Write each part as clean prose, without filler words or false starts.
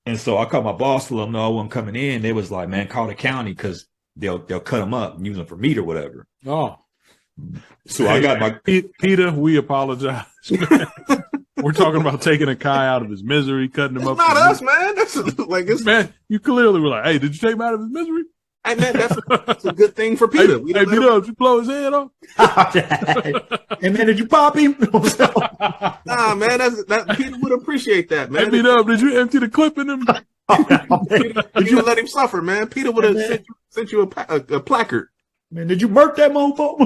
And so I called my boss to let them know I wasn't coming in. They was like, man, call the county because they'll cut them up and use them for meat or whatever. Oh. So I got my Peter, we apologize. We're talking about taking a Kai out of his misery, cutting him up. Not us, man. That's like it's man. You clearly were like, "Hey, did you take him out of his misery?" Hey man, that's a good thing for Peter. Hey, Peter, did you blow his head off? And man, did you pop him? Nah, man, that Peter would appreciate that, man. Hey, Peter, did you empty the clip in him? Did you let him suffer, man? Peter would have sent you a placard. Man, did you murk that mofo?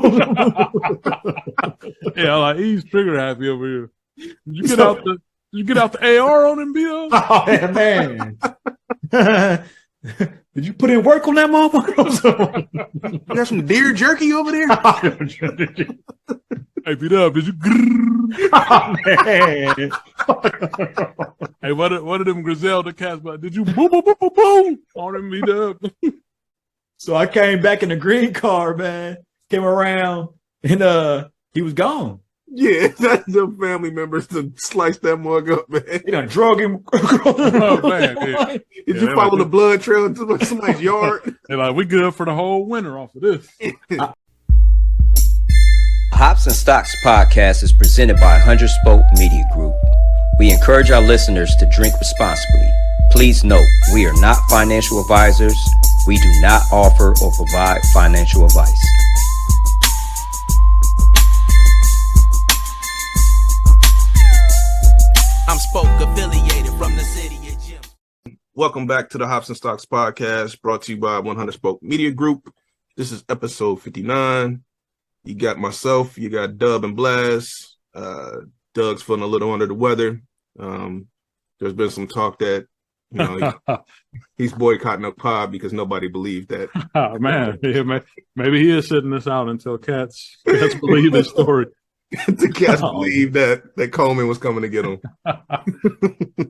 Yeah, like he's trigger happy over here. Did you get out the AR on him, Bill? Oh yeah, man. Did you put in work on that motherfucker? You got some deer jerky over there? Hey, Peter, did you? Oh, man. Hey, one of them Griselda cats, but did you boom, boom, boom, boom, boom on him, Peter? So I came back in the green car, man. Came around and he was gone. Yeah, that's the family members to slice that mug up, man. They done drug him. Oh, man. Yeah. Did you follow the blood trail into somebody's yard? They're like, we good for the whole winter off of this. Hops and Stocks podcast is presented by 100 Spoke Media Group. We encourage our listeners to drink responsibly. Please note, we are not financial advisors. We do not offer or provide financial advice. I'm Spoke affiliated from the city of Jim. Welcome back to the Hops and Stocks podcast, brought to you by 100 Spoke Media Group. This is episode 59. You got myself, you got Dub and Blaz. Doug's feeling a little under the weather. There's been some talk that he's boycotting a pod because nobody believed that. Oh, man. Yeah, maybe he is sitting this out until cats believe his story. The cats believe that Coleman was coming to get him.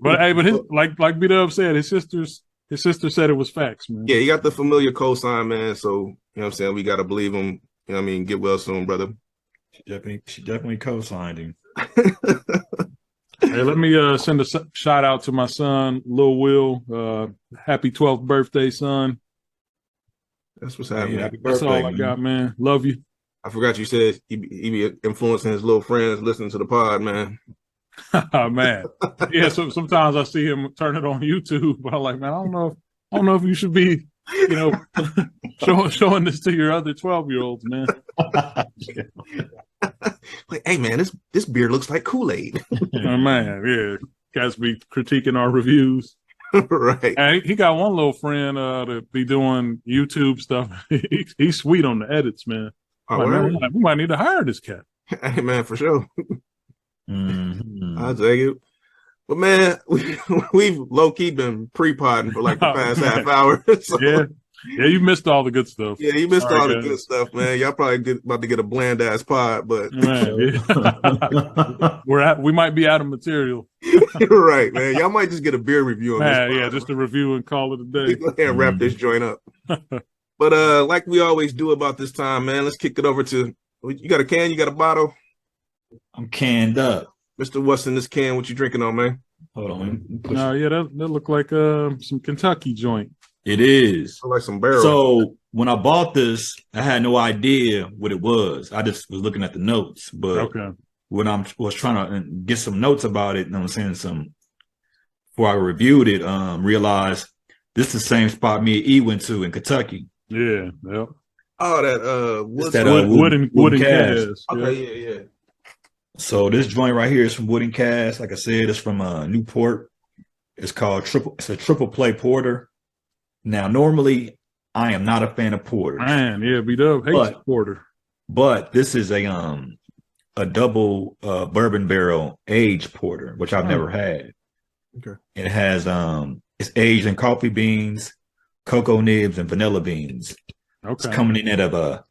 But like B-Dub said, his sister said it was facts, man. Yeah, he got the familiar cosign, man. So, you know what I'm saying? We got to believe him. You know what I mean? Get well soon, brother. She definitely co-signed him. Hey, let me send a shout out to my son, Lil Will. Happy 12th birthday, son. That's what's happening. Happy That's birthday, all I got, man. Love you. I forgot you said he be influencing his little friends listening to the pod, man. Oh, man. Yeah, so sometimes I see him turn it on YouTube, but I'm like, man, I don't know if you should be, showing this to your other 12-year-olds, man. Like, hey, man, this beer looks like Kool-Aid. Oh, man, yeah. Guys be critiquing our reviews. Right. And he got one little friend to be doing YouTube stuff. He's sweet on the edits, man. Oh, man, we might need to hire this cat. Hey, man, for sure. Mm-hmm. I'll take it. But, man, we've low-key been pre-podding for like the past half hour. So. Yeah, you missed all the good stuff. Yeah, you missed all the good stuff, man. Y'all probably about to get a bland-ass pod, but... Man, yeah. We might be out of material. You're right, man. Y'all might just get a beer review on this. Yeah, just a review and call it a day. Go ahead and wrap this joint up. But like we always do about this time, man, let's kick it over to... You got a can? You got a bottle? I'm canned up. Mr. What's in this can? What you drinking on, man? Hold on. No, yeah, that looked like some Kentucky joint. It is. I like some barrel. So when I bought this, I had no idea what it was. I just was looking at the notes. But when I was trying to get some notes about it, and I'm saying before I reviewed it, realized this is the same spot me and E went to in Kentucky. Yeah, yep. Oh, that wooden cask. Okay, yeah. So this joint right here is from Wooden Cask. Like I said, it's from Newport. It's called triple play porter. Now, normally I am not a fan of porter. Man, yeah, B-Dub hates porter. But this is a double bourbon barrel aged porter, which I've never had. Okay. It has it's aged in coffee beans, cocoa nibs, and vanilla beans. Okay. It's coming in at a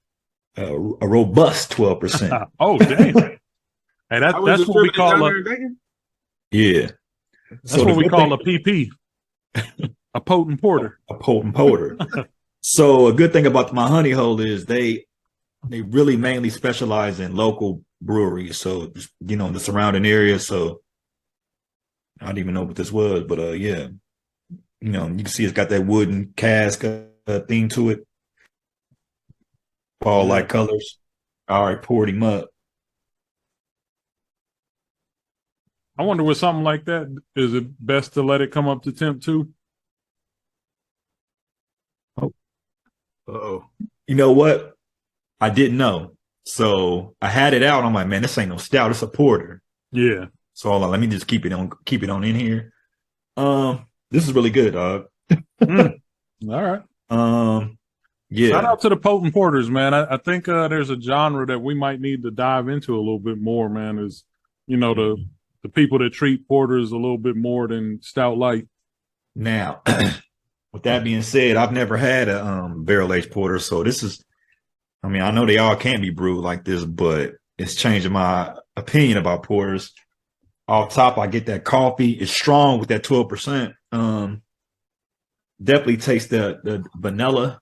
robust 12%. Oh, dang. Hey, that's what we call That's what we call a PP. A potent porter. A potent porter. So a good thing about my honey hole is they really mainly specialize in local breweries. So, the surrounding area. So I don't even know what this was, but yeah. You know, you can see it's got that wooden cask theme to it. All light colors. All right, poured him up. I wonder with something like that, is it best to let it come up to temp too? Uh-oh. You know what? I didn't know. So I had it out. I'm like, man, this ain't no stout, it's a porter. Yeah. So let me just keep it on in here. This is really good, dog. All right. Yeah. Shout out to the potent porters, man. I think there's a genre that we might need to dive into a little bit more, man. Is the people that treat porters a little bit more than stout light. Now, with that being said, I've never had a barrel aged porter, so this is. I mean, I know they all can't be brewed like this, but it's changing my opinion about porters. Off top, I get that coffee. It's strong with that 12%. Definitely taste the vanilla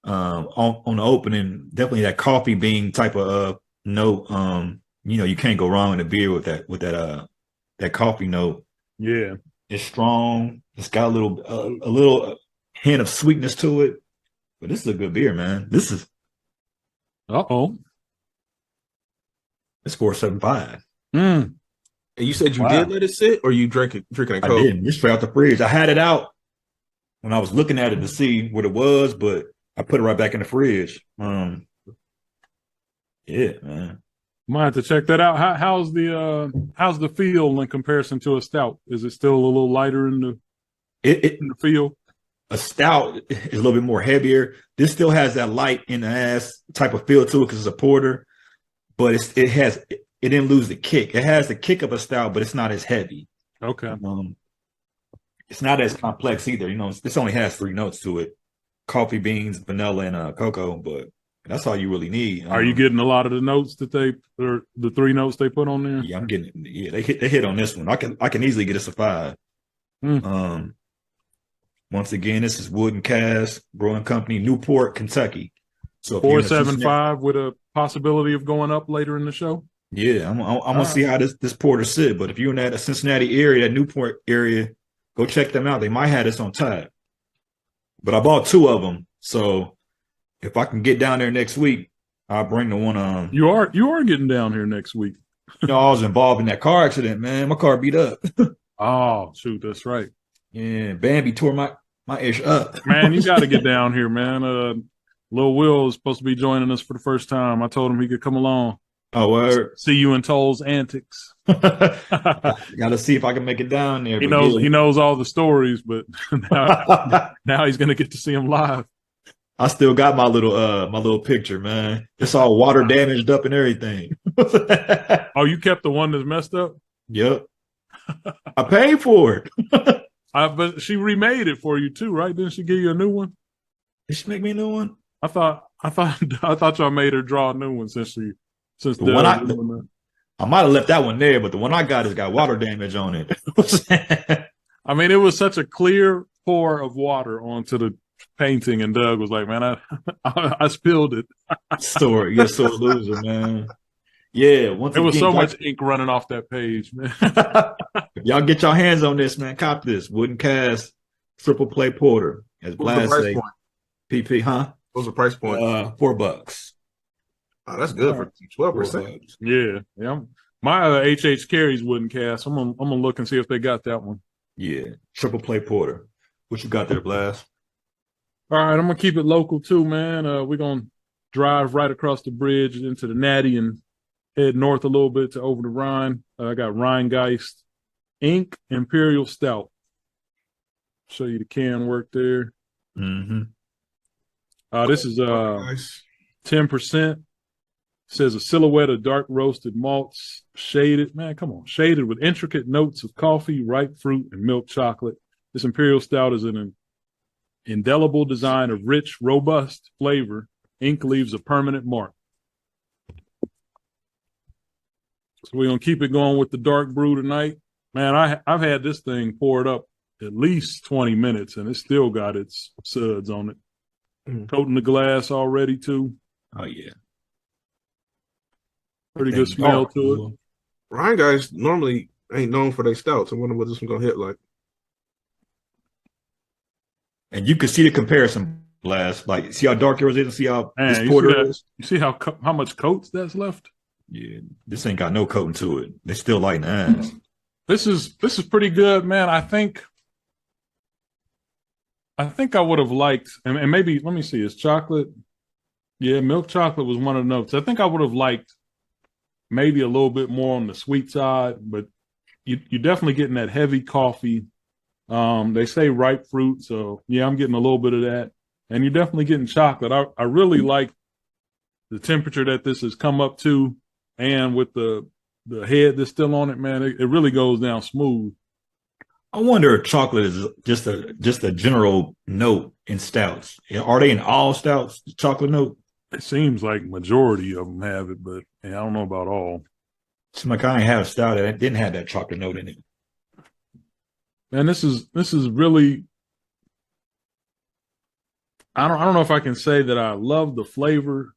on the opening. Definitely that coffee bean type of note. You can't go wrong in a beer with that coffee note. Yeah, it's strong. It's got a little hint of sweetness to it. But this is a good beer, man. This is. It's 4.75. And you said you did let it sit, or you drinking it cold? I didn't. It's straight out the fridge. I had it out when I was looking at it to see what it was, but I put it right back in the fridge. Yeah, man. Might have to check that out. How's the feel in comparison to a stout? Is it still a little lighter in the feel? A stout is a little bit more heavier. This still has that light in the ass type of feel to it because it's a porter, but it didn't lose the kick. It has the kick of a stout, but it's not as heavy. Okay. It's not as complex either. This only has 3 notes to it: coffee beans, vanilla, and cocoa. But that's all you really need. Are you getting a lot of the notes or the 3 notes they put on there? Yeah, I'm getting. Yeah, they hit on this one. I can easily get us a 5. Once again, this is Wood and Cask Brewing Company, Newport, Kentucky. So 4.75 with a possibility of going up later in the show. Yeah, I'm gonna see how this porter sit. But if you're in that Cincinnati area, that Newport area, go check them out. They might have this on tap. But I bought 2 of them, so if I can get down there next week, I'll bring the one on. You are getting down here next week. I was involved in that car accident, man. My car beat up. Oh, shoot, that's right. Yeah, Bambi tore my ish up. Man, you got to get down here, man. Lil Will is supposed to be joining us for the first time. I told him he could come along. Oh, word. See you in Toll's antics. Got to see if I can make it down there. He knows all the stories, but now he's going to get to see him live. I still got my little picture, man. It's all water damaged up and everything. Oh, you kept the one that's messed up? Yep. I paid for it. But she remade it for you too, right? Didn't she give you a new one? Did she make me a new one? I thought y'all made her draw a new one since the one I might have left that one there, but the one I got has got water damage on it. I mean, it was such a clear pour of water onto the painting, and Doug was like, "Man, I spilled it." You're so loser, man. Yeah, there was so much ink running off that page, man. If y'all get your hands on this, man, cop this Wooden Cask Triple Play Porter. As Blast say, PP, huh? What's the price point? $4. Oh, that's good for 12%. Yeah. My HH carries Wooden Cask. I'm gonna look and see if they got that one. Yeah, Triple Play Porter. What you got there, Blast? All right, I'm gonna keep it local too, man. We're gonna drive right across the bridge into the Natty and head north a little bit to over the Rhine. I got Rhinegeist Inc. Imperial Stout. Show you the can work there. Mm-hmm. This is 10%. Says a silhouette of dark roasted malts, shaded with intricate notes of coffee, ripe fruit, and milk chocolate. This Imperial Stout is an indelible design of rich, robust flavor. Ink leaves a permanent mark. So we're going to keep it going with the dark brew tonight. Man, I've had this thing poured up at least 20 minutes, and it's still got its suds on it. Coating the glass already, too. Oh, yeah. Pretty good smell to it. Rhinegeist normally ain't known for their stouts. I wonder what this one's going to hit like. And you can see the comparison blast. Like, see how dark yours is and see how this porter is? You see how much coats that's left? Yeah, this ain't got no coating to it. They still light in the eyes. This is pretty good, man. I think I would have liked, and maybe, let me see, is chocolate? Yeah, milk chocolate was one of the notes. I think I would have liked maybe a little bit more on the sweet side, but you're definitely getting that heavy coffee. They say ripe fruit, so yeah, I'm getting a little bit of that. And you're definitely getting chocolate. I really like the temperature that this has come up to, and with the head that's still on it, man, it really goes down smooth. I wonder if chocolate is just a general note in stouts. Are they in all stouts, the chocolate note? It seems like majority of them have it, but yeah, I don't know about all. Seems like I ain't had a stout that didn't have that chocolate note in it. Man, this is really, I don't know if I can say that I love the flavor,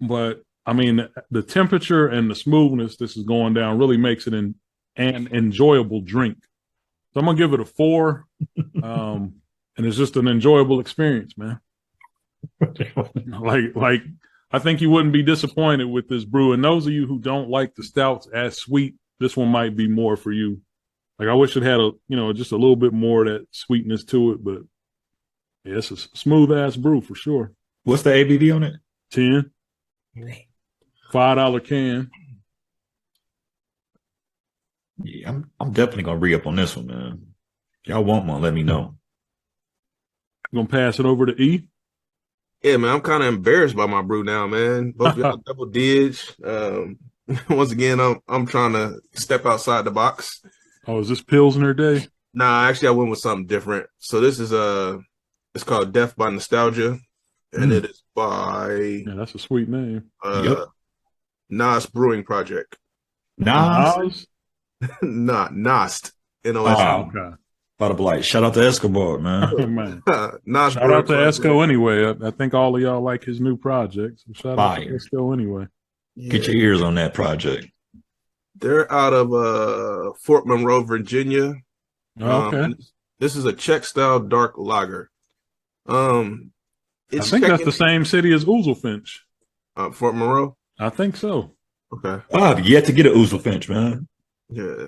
but I mean, the temperature and the smoothness this is going down really makes it an enjoyable drink. So I'm gonna give it a 4, and it's just an enjoyable experience, man. like I think you wouldn't be disappointed with this brew. And those of you who don't like the stouts as sweet, this one might be more for you. Like, I wish it had just a little bit more of that sweetness to it, but yeah, it's a smooth ass brew for sure. What's the ABV on it? 10. $5 can. Yeah, I'm definitely gonna re-up on this one, man. Y'all want one? Let me know. You gonna pass it over to E? Yeah, man, I'm kind of embarrassed by my brew now, man. Both y'all double digits. Once again, I'm trying to step outside the box. Oh, is this Pilsner Day? Nah, actually, I went with something different. So this is it's called Death by Nostalgia, and it is by yeah, that's a sweet name. Nost Brewing Project. Nost? Nost. N-O-S. Oh, okay. Thought of like, shout out to Escobar, man. Oh, man. Nost shout out to Esco anyway. I think all of y'all like his new project. So shout out to Esco anyway. Yeah. Get your ears on that project. They're out of Fort Monroe, Virginia. Okay. This is a Czech style dark lager. I think that's the same city as Ouzelfinch. Fort Monroe? I think so. Okay. I've yet to get an Ouzelfinch, man. Yeah.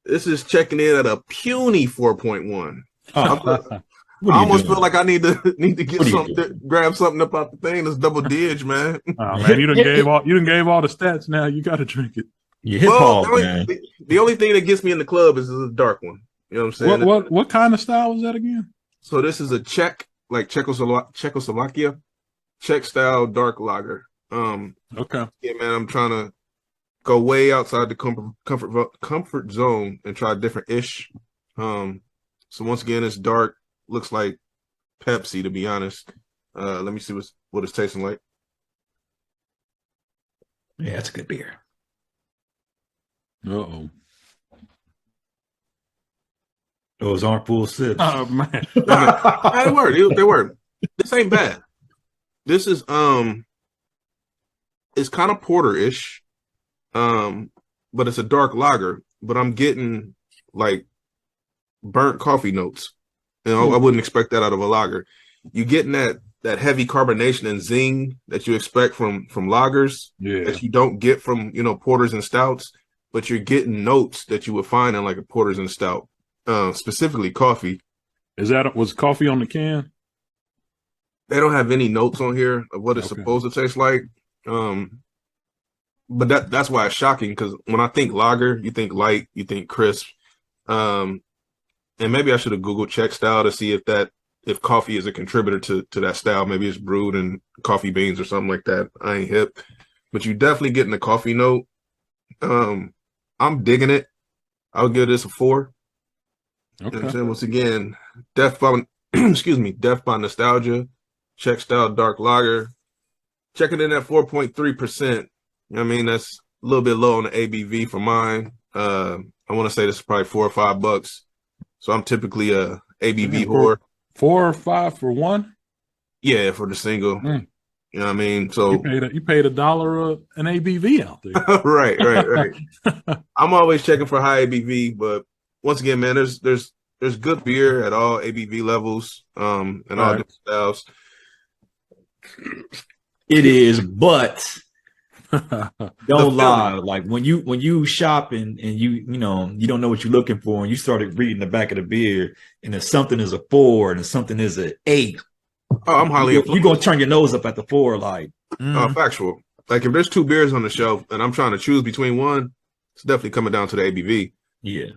This is checking in at a puny 4.1. I almost feel like I need to get something, grab something up out the thing that's double digits, man. Oh, man, you done gave all the stats. Now you got to drink it. The only thing that gets me in the club is a dark one. You know what I'm saying? What kind of style is that again? So this is a Czech, like Czechoslovakia, Czech style dark lager. Okay. Yeah, man, I'm trying to go way outside the comfort zone and try different ish. So once again, it's dark. Looks like Pepsi, to be honest. Let me see what it's tasting like. Yeah, it's a good beer. Uh-oh. Those aren't full sips. Oh, man. They work. This ain't bad. This is it's kind of porter-ish. But it's a dark lager. But I'm getting like burnt coffee notes. And I wouldn't expect that out of a lager. You're getting that heavy carbonation and zing that you expect from lagers that you don't get from porters and stouts. But you're getting notes that you would find in like a porters and stout, specifically coffee. Was coffee on the can? They don't have any notes on here of what it's supposed to taste like. But that's why it's shocking, because when I think lager, you think light, you think crisp. And maybe I should have Googled Czech style to see if coffee is a contributor to that style. Maybe it's brewed in coffee beans or something like that. I ain't hip. But you're definitely getting a coffee note. I'm digging it. I'll give this a 4. Okay. You know what I'm saying? Once again, Death by Nostalgia, Czech style dark lager. Checking in at 4.3%. I mean, that's a little bit low on the ABV for mine. I want to say this is probably $4 or $5. So I'm typically a ABV whore. 4 or 5 for one? Yeah, for the single. You know what I mean? So you paid $1 an ABV out there. Right. I'm always checking for high ABV, but once again, man, there's there's good beer at all ABV levels, and all different styles. It is, but don't lie. Like when you shop and you don't know what you're looking for, and you started reading the back of the beer, and if something is a 4 and if something is an 8, I'm highly influenced. You're gonna turn your nose up at the 4, like factual. Like if there's 2 beers on the shelf and I'm trying to choose between one, it's definitely coming down to the ABV. Yeah.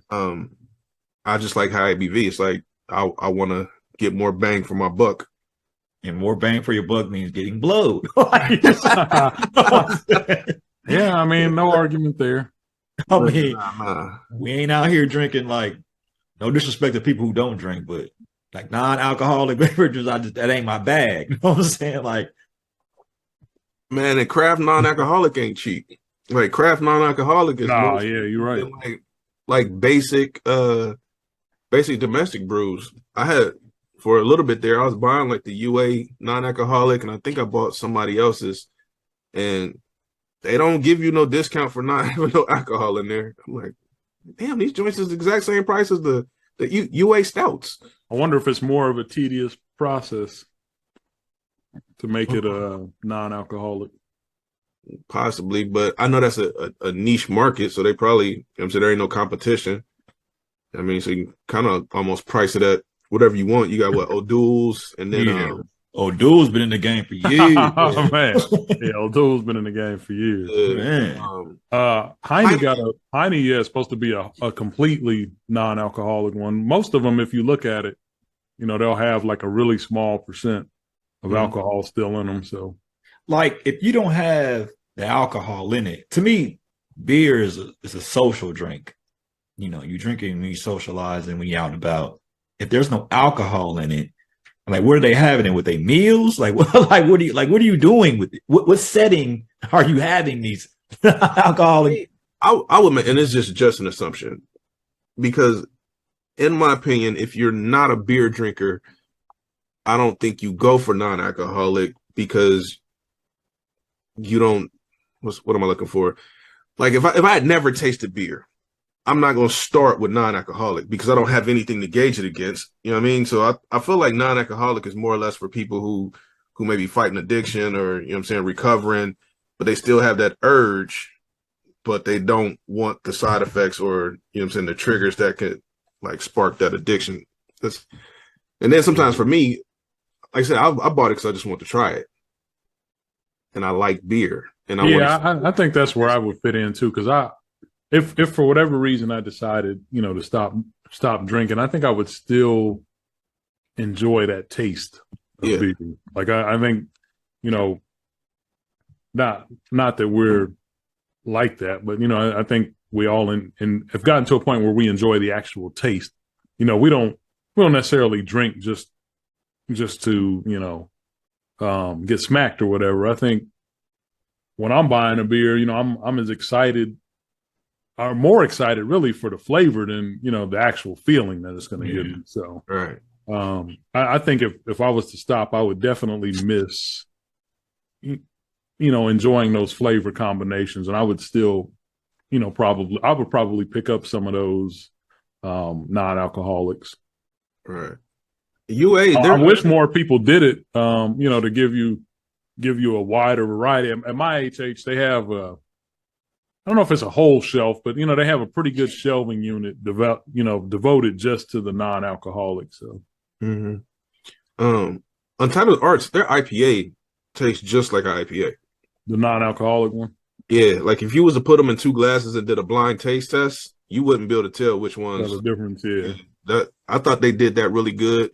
I just like high ABV. It's like I want to get more bang for my buck. And more bang for your buck means getting blowed. Yeah, I mean, no argument there. I mean, we ain't out here drinking, like, no disrespect to people who don't drink, but like non-alcoholic beverages, that ain't my bag. You know what I'm saying? Like, man, and craft non-alcoholic ain't cheap. Like craft non-alcoholic is you're right. Like basic domestic brews. I had for a little bit there, I was buying like the UA non-alcoholic, and I think I bought somebody else's, and they don't give you no discount for not having no alcohol in there. I'm like, damn, these joints is the exact same price as the UA stouts. I wonder if it's more of a tedious process to make it a non-alcoholic. Possibly, but I know that's a niche market, so they probably, I'm saying there ain't no competition. I mean, so you can kind of almost price it at whatever you want. You got what, O'Doul's, and then O'Doul's been in the game for years. Oh man, yeah, O'Doul's been in the game for years. Man, Heine is supposed to be a completely non-alcoholic one. Most of them, if you look at it, they'll have like a really small percent of alcohol still in them. So, like, if you don't have the alcohol in it, to me, beer is a social drink. You drink it when you socialize and when you're out and about. If there's no alcohol in it, like, what are they having it with their meals? Like, what are you doing with it? What setting are you having these alcoholic? I would, and it's just an assumption, because in my opinion, if you're not a beer drinker, I don't think you go for non-alcoholic, because you don't. What am I looking for? Like if I had never tasted beer, I'm not going to start with non-alcoholic because I don't have anything to gauge it against. You know what I mean? So I feel like non-alcoholic is more or less for people who may be fighting addiction, or, recovering, but they still have that urge, but they don't want the side effects or, the triggers that could like spark that addiction. And then sometimes for me, like I said, I bought it because I just want to try it. And I like beer. And I think that's where I would fit in too. Cause if for whatever reason I decided, to stop drinking, I think I would still enjoy that taste of beer. Like I think, not that we're like that, but I think we all have gotten to a point where we enjoy the actual taste. We don't necessarily drink just to, get smacked or whatever. I think when I'm buying a beer, I'm as excited or more excited really for the flavor than, the actual feeling that it's going to give me. So, right. I think if I was to stop, I would definitely miss, enjoying those flavor combinations. And I would still, I would probably pick up some of those non-alcoholics. Right. UA, I wish more people did it, to give you a wider variety. At my HH, they have I don't know if it's a whole shelf, but they have a pretty good shelving unit devoted just to the non-alcoholic. So, Untitled Arts, their IPA tastes just like an IPA. The non-alcoholic one. Yeah, like if you was to put them in 2 glasses and did a blind taste test, you wouldn't be able to tell which ones. There's a difference. Yeah, I thought they did that really good.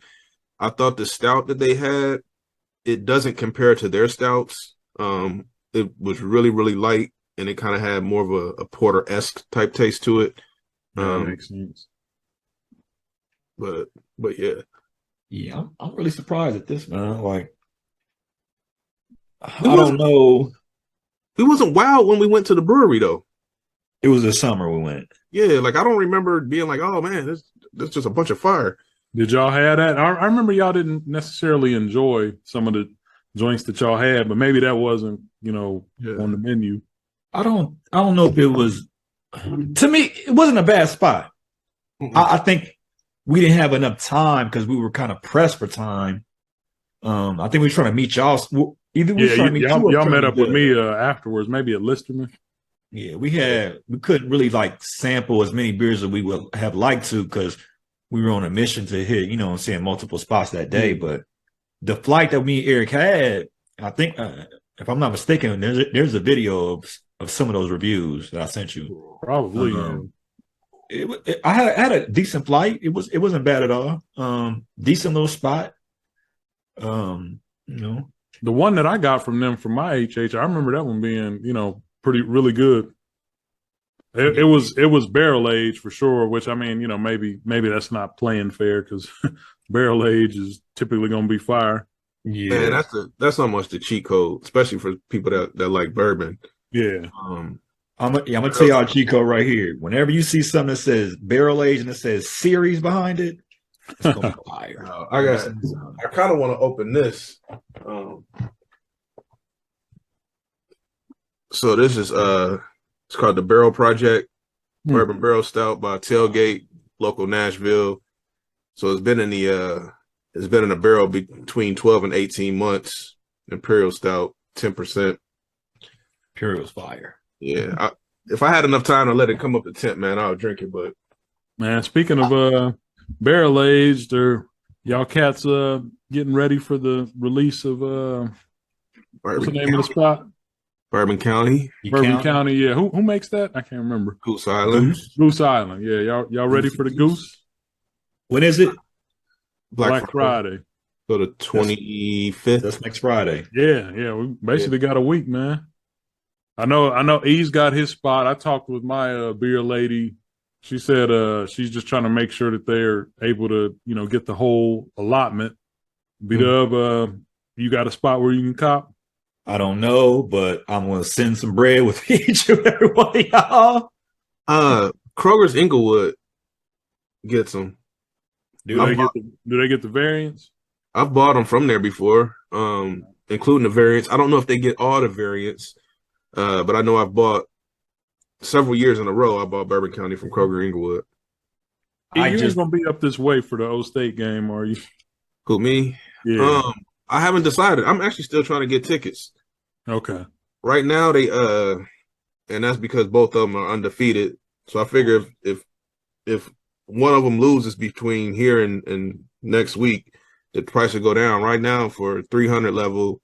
I thought the stout that they had, it doesn't compare to their stouts. It was really, really light, and it kind of had more of a porter-esque type taste to it. That makes sense. But yeah. Yeah, I'm really surprised at this, man. Like, I don't know. It wasn't wild when we went to the brewery, though. It was the summer we went. Yeah, like I don't remember being like, oh man, this just a bunch of fire. Did y'all have that? I remember y'all didn't necessarily enjoy some of the joints that y'all had, but maybe that wasn't, on the menu. I don't know if it was. To me, it wasn't a bad spot. I think we didn't have enough time because we were kind of pressed for time. I think we were trying to meet y'all. Either we were trying to meet y'all met up with me afterwards, maybe at Listerman. Yeah, we couldn't really like sample as many beers as we would have liked to because we were on a mission to hit, multiple spots that day. But the flight that me and Eric had, I think, if I'm not mistaken, there's a video of some of those reviews that I sent you. Probably. I had a decent flight. It wasn't bad at all. Decent little spot. The one that I got from them for my HH, I remember that one being, really good. It was barrel aged for sure, which I mean, maybe that's not playing fair because barrel age is typically going to be fire. Yeah, man, that's almost the cheat code, especially for people that like bourbon. Yeah. I'm gonna tell y'all a cheat code right here. Whenever you see something that says barrel aged and it says series behind it, it's gonna be fire. I kind of want to open this. So this is it's called the Barrel Project, Bourbon Barrel Stout by Tailgate, local Nashville. So it's been in a barrel between 12 and 18 months. Imperial Stout, 10%. Imperial's fire. Yeah, if I had enough time to let it come up to 10, man, I'll drink it. But man, speaking of barrel aged, or y'all cats getting ready for the release of what's the name of the spot? Bourbon County. Bourbon County, yeah. Who makes that? I can't remember. Goose Island. Goose Island, yeah. Y'all ready for the Goose? When is it? Black Friday. So the 25th. That's next Friday. Yeah. We basically got a week, man. I know E's got his spot. I talked with my beer lady. She said she's just trying to make sure that they're able to, get the whole allotment. B-Dub, you got a spot where you can cop? I don't know, but I'm going to send some bread with each and every one of y'all. Kroger's Inglewood gets them. Do they get the variants? I've bought them from there before, including the variants. I don't know if they get all the variants, but I know I've bought several years in a row. I bought Bourbon County from Kroger Inglewood. You ain't gonna be up this way for the O State game, are you? Who, me? Yeah. I haven't decided. I'm actually still trying to get tickets. Okay. Right now they and that's because both of them are undefeated. So I figure if one of them loses between here and next week, the price will go down. Right now for 300 level,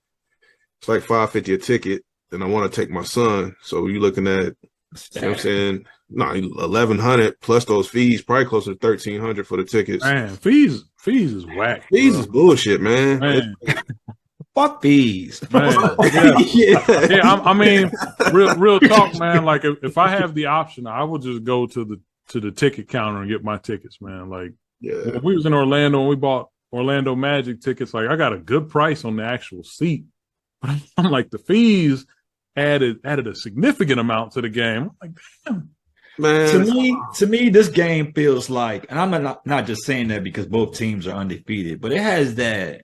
it's like $550 a ticket, and I want to take my son. So you're looking at, you know what I'm saying, 1,100 plus those fees, probably closer to 1,300 for the tickets. Man, fees is whack. Fees is bullshit, man. Fuck fees, man. Yeah. I mean, real talk, man. Like if I have the option, I would just go to the ticket counter and get my tickets, man. Like, when we was in Orlando and we bought Orlando Magic tickets, like I got a good price on the actual seat, but I'm like, the fees added a significant amount to the game. I'm like, damn. Man, to me, this game feels like, and I'm not just saying that because both teams are undefeated, but it has that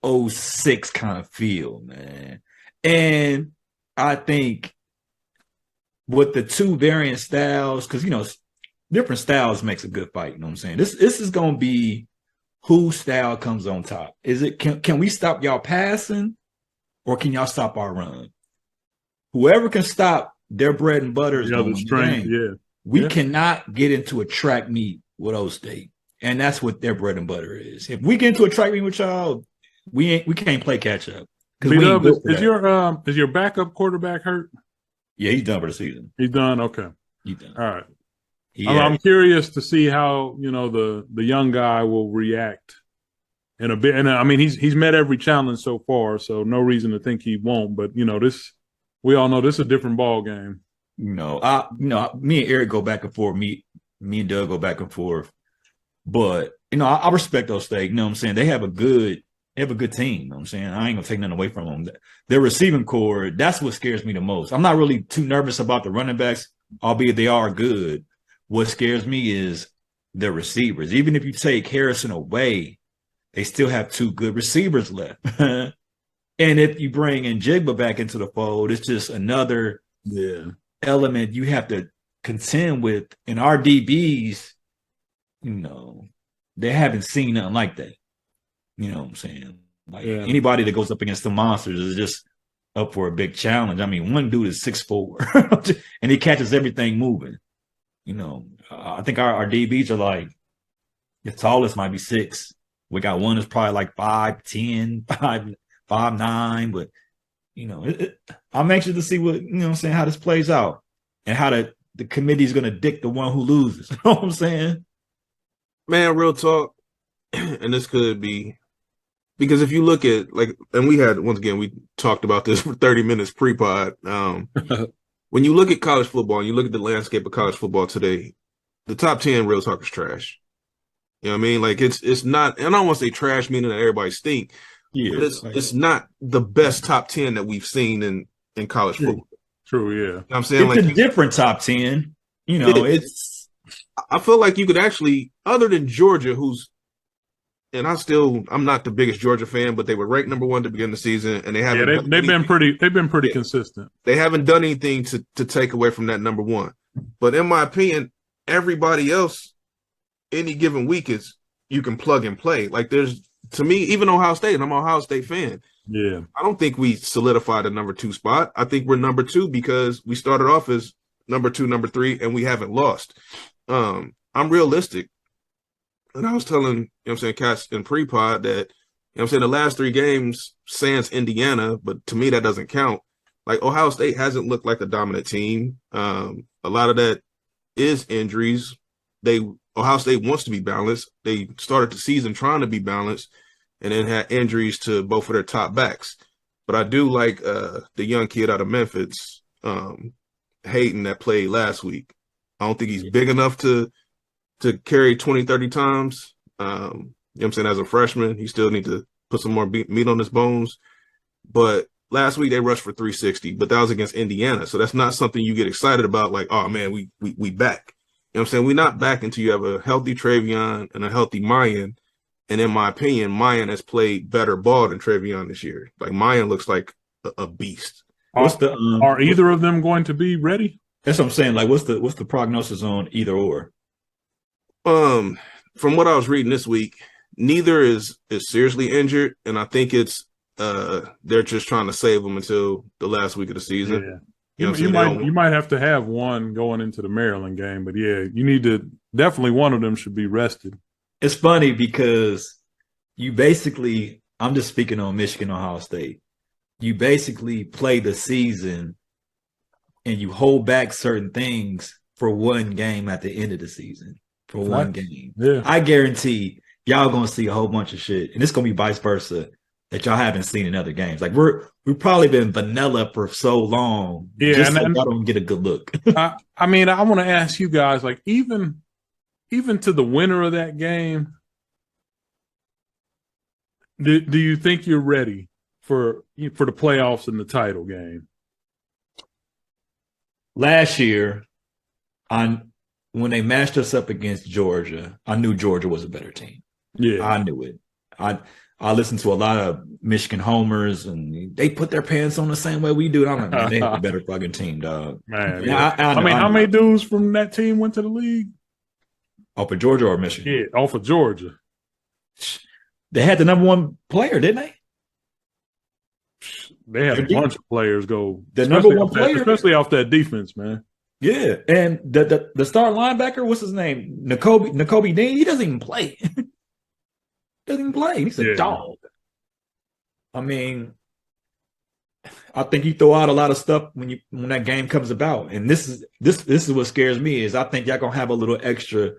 06 kind of feel, man. And I think with the two variant styles, because different styles makes a good fight. You know what I'm saying? This is gonna be whose style comes on top. Is it can we stop y'all passing, or can y'all stop our run? Whoever can stop their bread and butter is going to win. Yeah. We cannot get into a track meet with O State, and that's what their bread and butter is. If we get into a track meet with y'all, we can't play catch up. Is your backup quarterback hurt? Yeah, he's done for the season. He's done. Okay, he's done. All right. I'm curious to see how the young guy will react in a bit. And I mean, he's met every challenge so far, so no reason to think he won't. But this. We all know this is a different ball game. Me and Eric go back and forth. Me and Doug go back and forth. But I respect those State. You know what I'm saying? They have a good team. You know what I'm saying? I ain't gonna take nothing away from them. Their receiving core, that's what scares me the most. I'm not really too nervous about the running backs, albeit they are good. What scares me is their receivers. Even if you take Harrison away, they still have two good receivers left. And if you bring in Jigba back into the fold, it's just another element you have to contend with. And our DBs, they haven't seen nothing like that. You know what I'm saying? Like anybody that goes up against the monsters is just up for a big challenge. I mean, one dude is 6'4", and he catches everything moving. I think our DBs are like, the tallest might be 6. We got one that's probably like 5'10", 5'9", but I'm anxious to see what how this plays out and how the committee is going to dick the one who loses. You know what I'm saying? Man, real talk, and this could be because if you look at and we talked about this for 30 minutes pre-pod. When you look at college football and you look at the landscape of college football today, the top 10 real talk is trash. You know what I mean? Like it's not, and I don't want to say trash meaning that everybody stink. Yeah, but it's not the best top 10 that we've seen in college football. True, yeah. You know what I'm saying? It's a different top 10. I feel like you could actually, other than Georgia, I'm not the biggest Georgia fan, but they were ranked number 1 to begin the season, and they've been pretty consistent. They haven't done anything to take away from that number 1. But in my opinion, everybody else, any given week you can plug and play. Like to me, even Ohio State, and I'm an Ohio State fan. Yeah. I don't think we solidified a number 2 spot. I think we're number 2 because we started off as number 2, number 3, and we haven't lost. I'm realistic. And I was telling, Cask in pre-pod that, the last 3 games, sans Indiana, but to me that doesn't count. Like Ohio State hasn't looked like a dominant team. A lot of that is injuries. Ohio State wants to be balanced. They started the season trying to be balanced and then had injuries to both of their top backs. But I do like the young kid out of Memphis, Hayden, that played last week. I don't think he's big enough to carry 20, 30 times. As a freshman, he still need to put some more meat on his bones. But last week they rushed for 360, but that was against Indiana. So that's not something you get excited about, like, oh man, we back. We're not back until you have a healthy Travion and a healthy Mayan. And in my opinion, Mayan has played better ball than Travion this year. Like Mayan looks like a beast. Are either of them going to be ready? That's what I'm saying. Like, what's the prognosis on either or? From what I was reading this week, neither is seriously injured, and I think it's they're just trying to save them until the last week of the season. Yeah. You might have to have one going into the Maryland game, but yeah, you need to definitely one of them should be rested. It's funny because I'm just speaking on Michigan, Ohio State. You basically play the season and you hold back certain things for one game at the end of the season. For one game. Yeah. I guarantee y'all gonna see a whole bunch of shit, and it's gonna be vice versa that y'all haven't seen in other games. Like we've probably been vanilla for so long, just so y'all don't get a good look. I want to ask you guys, like even to the winner of that game, do you think you're ready for the playoffs and the title game? Last year, when they matched us up against Georgia, I knew Georgia was a better team. Yeah, I knew it. I listened to a lot of Michigan homers, and they put their pants on the same way we do. And I'm like, man, they have a better fucking team, dog. Man, yeah. How many dudes from that team went to the league? Off of Georgia or Michigan? Yeah, off of Georgia. They had the number 1 player, didn't they? They had a bunch of players go. The number 1 player, especially off that defense, man. Yeah, and the star linebacker, what's his name? Nakobe Dean. He doesn't even play. He's a dog. I mean, I think you throw out a lot of stuff when that game comes about, and this is what scares me is I think y'all gonna have a little extra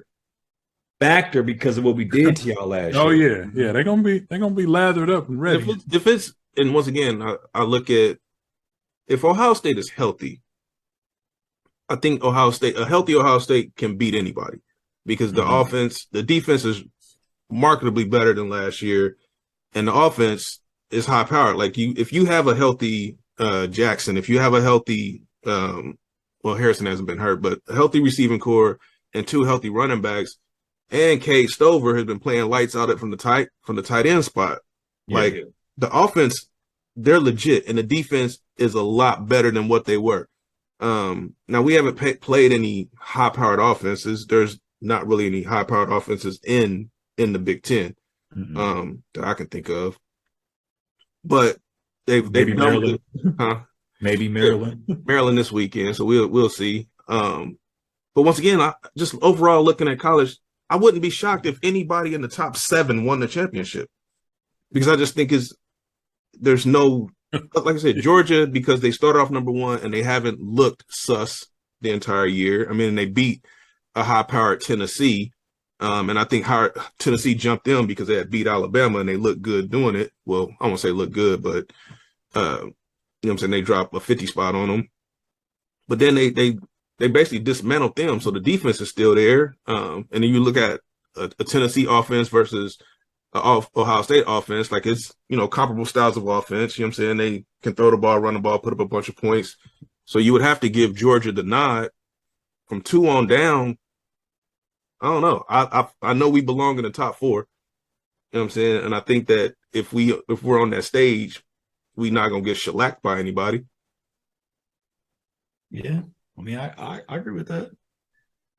factor because of what we did to y'all last year. Oh yeah, they're gonna be lathered up and ready. If it's and once again, I look at if Ohio State is healthy. I think a healthy Ohio State can beat anybody because the defense is markedly better than last year, and the offense is high powered. Like if you have a healthy Jackson, if you have a healthy, Harrison hasn't been hurt, but a healthy receiving core and 2 healthy running backs, and Cade Stover has been playing lights out from the tight end spot. Yeah. Like the offense, they're legit, and the defense is a lot better than what they were. Now we haven't played any high-powered offenses. There's not really any high-powered offenses in the Big Ten that I can think of. But they've Maryland, huh? Maybe Maryland, Maryland this weekend. So we'll see. But once again, I just overall looking at college, I wouldn't be shocked if anybody in the top 7 won the championship, because I just think there's no, like I said, Georgia, because they started off number 1 and they haven't looked sus the entire year. I mean, they beat a high-powered Tennessee, and I think Tennessee jumped them because they had beat Alabama and they looked good doing it. Well, I won't say look good, but you know what I'm saying, they dropped a 50 spot on them. But then they basically dismantled them, so the defense is still there. And then you look at a Tennessee offense versus Ohio State offense, like it's, comparable styles of offense. You know what I'm saying? They can throw the ball, run the ball, put up a bunch of points. So you would have to give Georgia the nod. From 2 on down, I don't know. I know we belong in the top 4. You know what I'm saying? And I think that if we're on that stage, we're not gonna get shellacked by anybody. Yeah. I mean, I agree with that.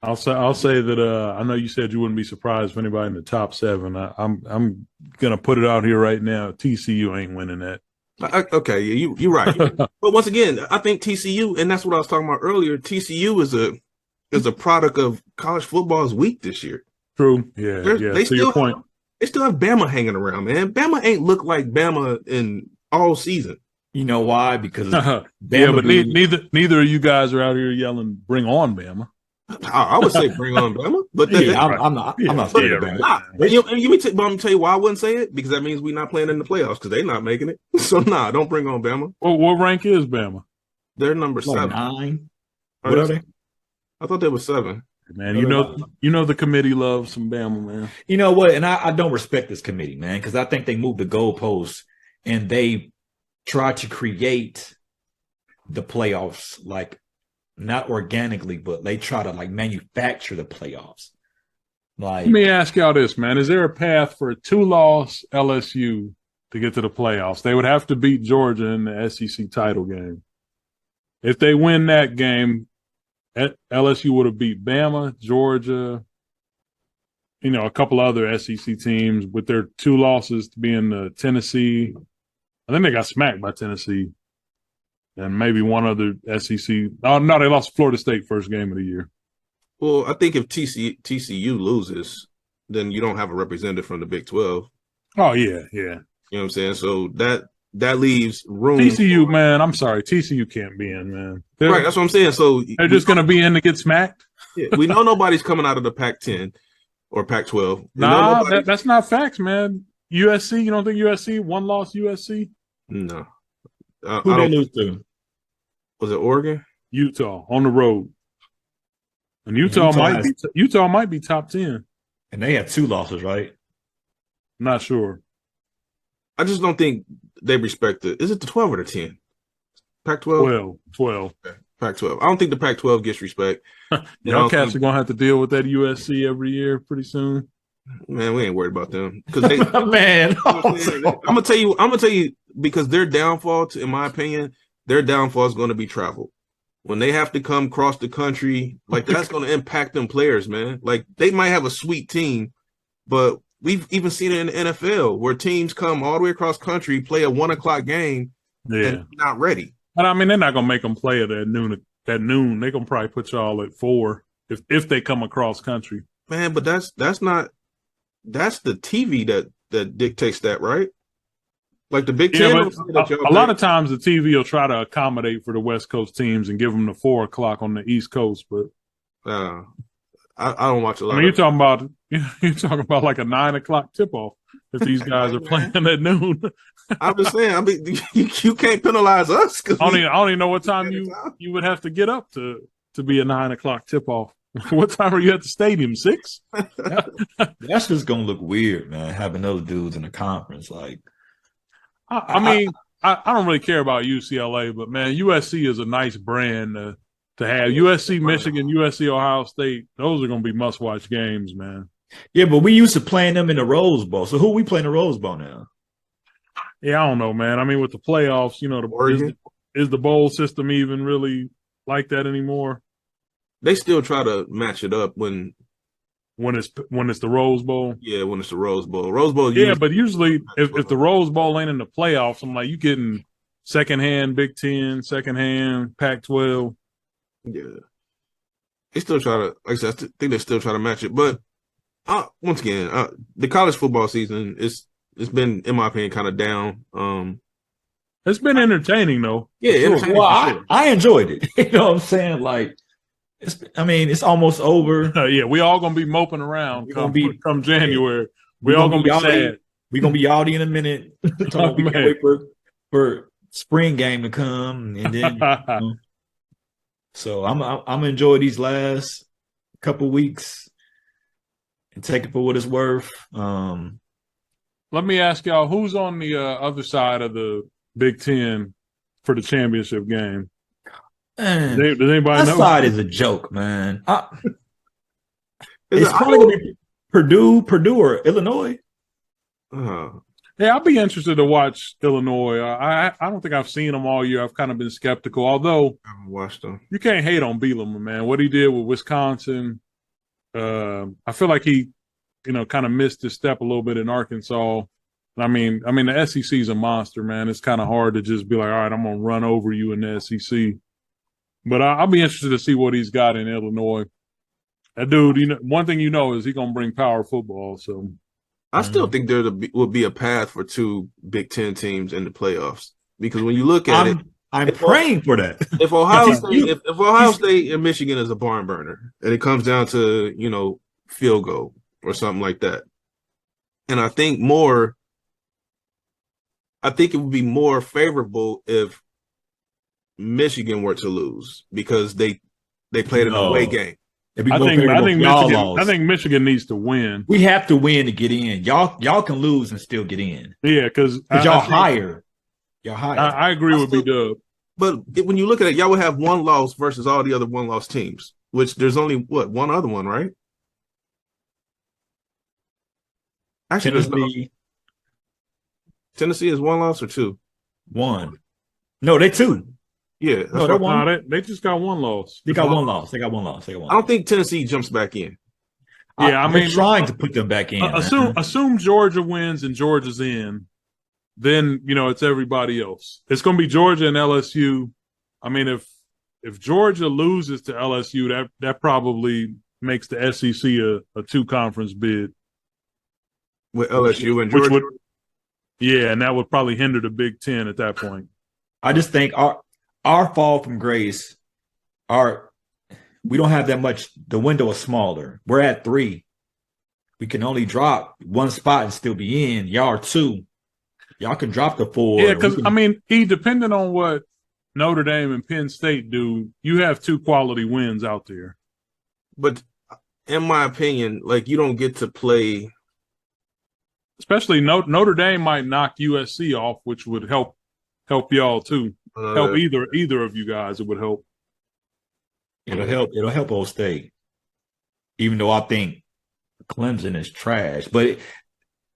I'll say that I know you said you wouldn't be surprised if anybody in the top 7. I'm gonna put it out here right now. TCU ain't winning that. Okay, yeah, you're right. But once again, I think TCU, and that's what I was talking about earlier. TCU is a product of college football's weak this year. True. Yeah. To your point, they still have Bama hanging around, man. Bama ain't looked like Bama in all season. You know why? Because Bama but neither of you guys are out here yelling, "Bring on Bama." I would say bring on Bama, but I'm not saying Bama. I'm gonna tell you why I wouldn't say it, because that means we're not playing in the playoffs because they're not making it. So don't bring on Bama. Well, what rank is Bama? They're number 7. 9. What are they? I thought they were 7. Man, you know the committee loves some Bama, man. You know what? And I don't respect this committee, man, because I think they moved the goalposts and they try to create the playoffs, like not organically, but they try to like manufacture the playoffs. Like, let me ask y'all this, man. Is there a path for a 2-loss LSU to get to the playoffs? They would have to beat Georgia in the SEC title game. If they win that game, LSU would have beat Bama, Georgia, a couple other SEC teams with their 2 losses to be in Tennessee. I think they got smacked by Tennessee and maybe one other SEC. Oh, no, they lost Florida State first game of the year. Well, I think if TCU loses, then you don't have a representative from the Big 12. Oh, yeah. You know what I'm saying? So that leaves room. TCU, man, I'm sorry. TCU can't be in, man. Right, that's what I'm saying. So they're just going to be in to get smacked? Yeah, we know nobody's coming out of the Pac-10 or Pac-12. Nah, that's not facts, man. USC, you don't think USC? 1 loss USC? No. Who they lose to? Was it Oregon? Utah on the road. And Utah might be top 10. And they have 2 losses, right? Not sure. I just don't think they respect it. Is it the 12 or the 10? Pac-12? 12. Okay. Pac-12. I don't think the Pac-12 gets respect. Y'all cats are going to have to deal with that USC every year pretty soon. Man, we ain't worried about them. Because they man, I'm gonna tell you, because their downfall, in my opinion, their downfall is going to be travel. When they have to come across the country, like that's going to impact them players, man. Like they might have a sweet team, but we've even seen it in the NFL where teams come all the way across country, play a 1:00 game, and not ready. And I mean, they're not going to make them play at noon. They're going to probably put y'all at 4 if they come across country. Man, but that's the TV that dictates that, right? Like the Big Ten. A lot of times the TV will try to accommodate for the West Coast teams and give them the 4:00 on the East Coast, but I don't watch a lot. I mean, you're talking about like a 9:00 tip off if these guys are playing at noon. I'm just saying. I mean, you can't penalize us. I don't even know what time you would have to get up to be a 9:00 tip off. What time are you at the stadium? 6? That's just gonna look weird, man. Having those dudes in a conference, like. I mean, I don't really care about UCLA, but man, USC is a nice brand to have. USC, Michigan, USC, Ohio State. Those are going to be must-watch games, man. Yeah, but we used to playing them in the Rose Bowl. So who we playing the Rose Bowl now? Yeah, I don't know, man. I mean, with the playoffs, is the bowl system even really like that anymore? They still try to match it up when when it's the Rose Bowl. Yeah, when it's the Rose Bowl. Rose Bowl. Yeah, but usually if the Rose Bowl ain't in the playoffs, I'm like, you getting secondhand Big Ten, secondhand Pac-12. Yeah, they still try to. Like I said, I think they still try to match it. But once again, the college football season it's been, in my opinion, kind of down. It's been entertaining though. Yeah, entertaining. Well, I enjoyed it. You know what I'm saying? Like, it's almost over. Yeah, we all gonna be moping around come January. We all gonna be sad. We're gonna be yawdy in a minute. Oh, we can wait for spring game to come, and then so I'm enjoy these last couple weeks and take it for what it's worth. Let me ask y'all, who's on the other side of the Big Ten for the championship game? Man, does anybody know? That side is a joke, man. It's probably gonna be Purdue or Illinois. Yeah, I'll be interested to watch Illinois. I don't think I've seen them all year. I've kind of been skeptical, although I haven't watched them. You can't hate on Bielema, man. What he did with Wisconsin, I feel like he, kind of missed his step a little bit in Arkansas. I mean, the SEC is a monster, man. It's kind of hard to just be like, all right, I'm gonna run over you in the SEC. But I'll be interested to see what he's got in Illinois. That dude, one thing is he's gonna bring power football. So I still think there would be a path for 2 Big Ten teams in the playoffs, because when you look at I'm praying for that. If Ohio State and Michigan is a barn burner, and it comes down to field goal or something like that, and I think it would be more favorable if Michigan were to lose, because they played an away game. I think Michigan needs to win. We have to win to get in. Y'all can lose and still get in. Yeah, because y'all higher. Y'all higher. I agree with B-Dub. But when you look at it, y'all would have one loss versus all the other one-loss teams, which there's only one other one, right? Actually, Tennessee is 1 loss or 2? 1. No, they 2. Yeah, they just got 1 loss. They got 1 loss. I don't think Tennessee jumps back in. Yeah, I'm trying to put them back in. Assume Georgia wins and Georgia's in, then it's everybody else. It's going to be Georgia and LSU. I mean, if Georgia loses to LSU, that probably makes the SEC a 2-conference bid with LSU and Georgia. And that would probably hinder the Big Ten at that point. I just think our fall from grace, we don't have that much. The window is smaller. We're at 3. We can only drop 1 spot and still be in. Y'all are 2. Y'all can drop the 4. Yeah, because depending on what Notre Dame and Penn State do, you have 2 quality wins out there. But in my opinion, you don't get to play. Especially Notre Dame might knock USC off, which would help y'all too. Help either of you guys. It would help. It'll help Old State, even though I think Clemson is trash. But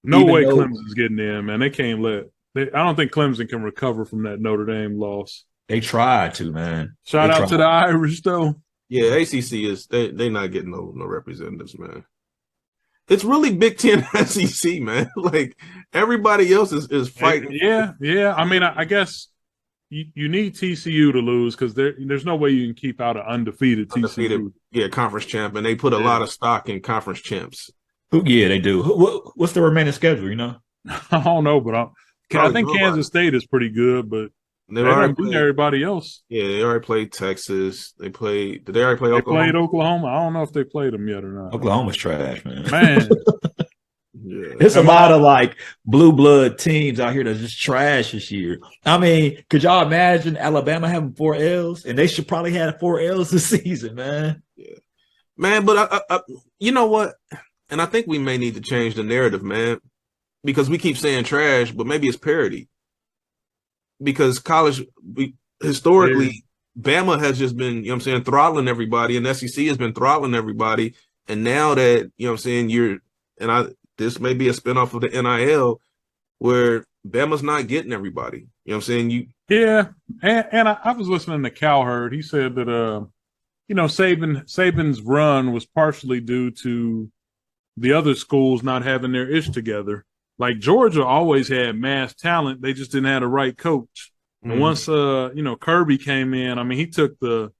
no way Clemson's getting in, man. They can't I don't think Clemson can recover from that Notre Dame loss. They tried to, man. Shout out to the Irish, though. Yeah, ACC is they not getting no representatives, man. It's really Big Ten SEC, man. Everybody else is fighting. Yeah. I mean, I guess you need TCU to lose, because there's no way you can keep out an undefeated TCU. Yeah, conference champ, and they put a lot of stock in conference champs. Yeah, they do. What's the remaining schedule? I don't know, but I think Kansas State is pretty good, but they already beat everybody else. Yeah, they already played Texas. Did they already play Oklahoma? They played Oklahoma. I don't know if they played them yet or not. Oklahoma's trash, man. Yeah. There's a lot of blue blood teams out here that's just trash this year. I mean, could y'all imagine Alabama having 4 L's? And they should probably have 4 L's this season, man. Yeah, man. But I you know what? And I think we may need to change the narrative, man, because we keep saying trash, but maybe it's parody. Because college, historically, Bama has just been, throttling everybody, and SEC has been throttling everybody. And now that, this may be a spinoff of the NIL where Bama's not getting everybody. You know what I'm saying? Yeah. And I was listening to Cowherd. He said that, Saban's run was partially due to the other schools not having their ish together. Like Georgia always had mass talent. They just didn't have the right coach. And once Kirby came in, I mean, he took the